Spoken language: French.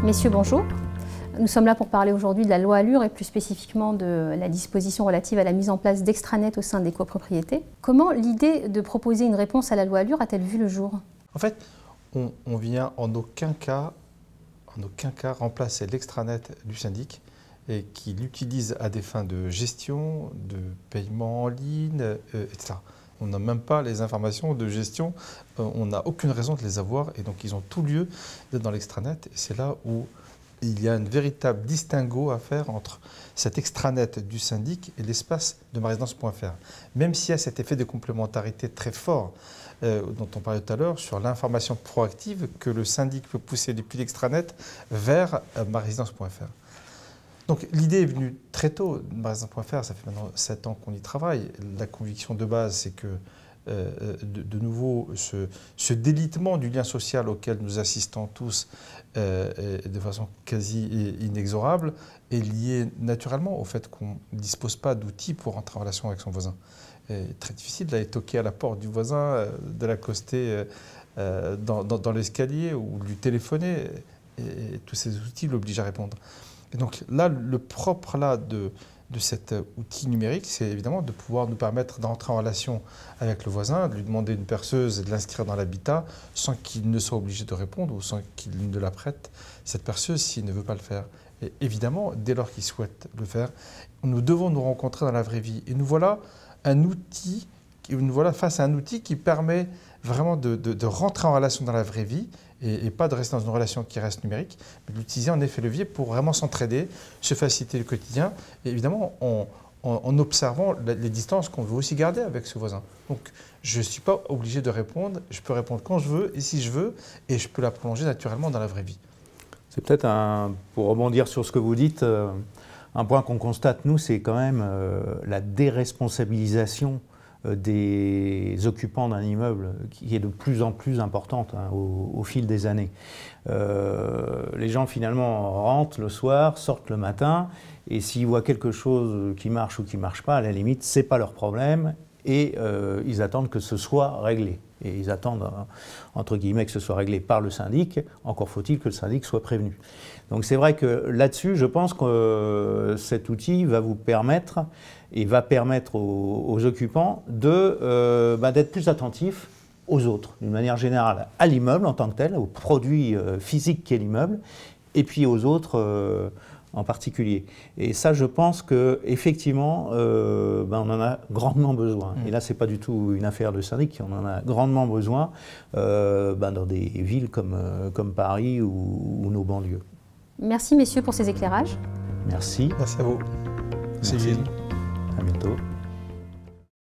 Messieurs, bonjour. Nous sommes là pour parler aujourd'hui de la loi ALUR et plus spécifiquement de la disposition relative à la mise en place d'extranet au sein des copropriétés. Comment l'idée de proposer une réponse à la loi ALUR a-t-elle vu le jour? En fait, on vient en aucun cas remplacer l'extranet du syndic et qui l'utilise à des fins de gestion, de paiement en ligne, etc. On n'a même pas les informations de gestion, on n'a aucune raison de les avoir et donc ils ont tout lieu d'être dans l'extranet. Et c'est là où il y a un véritable distinguo à faire entre cet extranet du syndic et l'espace de marésidence.fr. Même s'il y a cet effet de complémentarité très fort dont on parlait tout à l'heure sur l'information proactive que le syndic peut pousser depuis l'extranet vers marésidence.fr. Donc l'idée est venue très tôt de marésidence.fr, ça fait maintenant 7 ans qu'on y travaille. La conviction de base, c'est que de nouveau, ce délitement du lien social auquel nous assistons tous de façon quasi inexorable est lié naturellement au fait qu'on ne dispose pas d'outils pour entrer en relation avec son voisin. Très difficile d'aller toquer à la porte du voisin, de l'accoster dans l'escalier ou de lui téléphoner. Et tous ces outils l'obligent à répondre. Et donc là, le propre de cet outil numérique, c'est évidemment de pouvoir nous permettre d'entrer en relation avec le voisin, de lui demander une perceuse et de l'inscrire dans l'habitat sans qu'il ne soit obligé de répondre ou sans qu'il ne la prête, cette perceuse, s'il ne veut pas le faire. Et évidemment, dès lors qu'il souhaite le faire, nous devons nous rencontrer dans la vraie vie. Et nous voilà face à un outil qui permet vraiment de rentrer en relation dans la vraie vie et pas de rester dans une relation qui reste numérique, mais d'utiliser en effet levier pour vraiment s'entraider, se faciliter le quotidien, et évidemment en observant les distances qu'on veut aussi garder avec ce voisin. Donc je ne suis pas obligé de répondre, je peux répondre quand je veux et si je veux, et je peux la prolonger naturellement dans la vraie vie. C'est peut-être, pour rebondir sur ce que vous dites, un point qu'on constate, nous, c'est quand même la déresponsabilisation des occupants d'un immeuble qui est de plus en plus importante au fil des années. Les gens finalement rentrent le soir, sortent le matin, et s'ils voient quelque chose qui marche ou qui ne marche pas, à la limite, ce n'est pas leur problème, et ils attendent que ce soit réglé. Et ils attendent, entre guillemets, que ce soit réglé par le syndic, encore faut-il que le syndic soit prévenu. Donc c'est vrai que là-dessus, je pense que cet outil va vous permettre, et va permettre aux occupants d'être plus attentifs aux autres, d'une manière générale, à l'immeuble en tant que tel, au produit physique qu'est l'immeuble, et puis aux autres en particulier. Et ça, je pense qu'effectivement, on en a grandement besoin. Et là, ce n'est pas du tout une affaire de syndic, on en a grandement besoin dans des villes comme Paris ou nos banlieues. Merci messieurs pour ces éclairages. Merci. Merci à vous. Merci. À bientôt.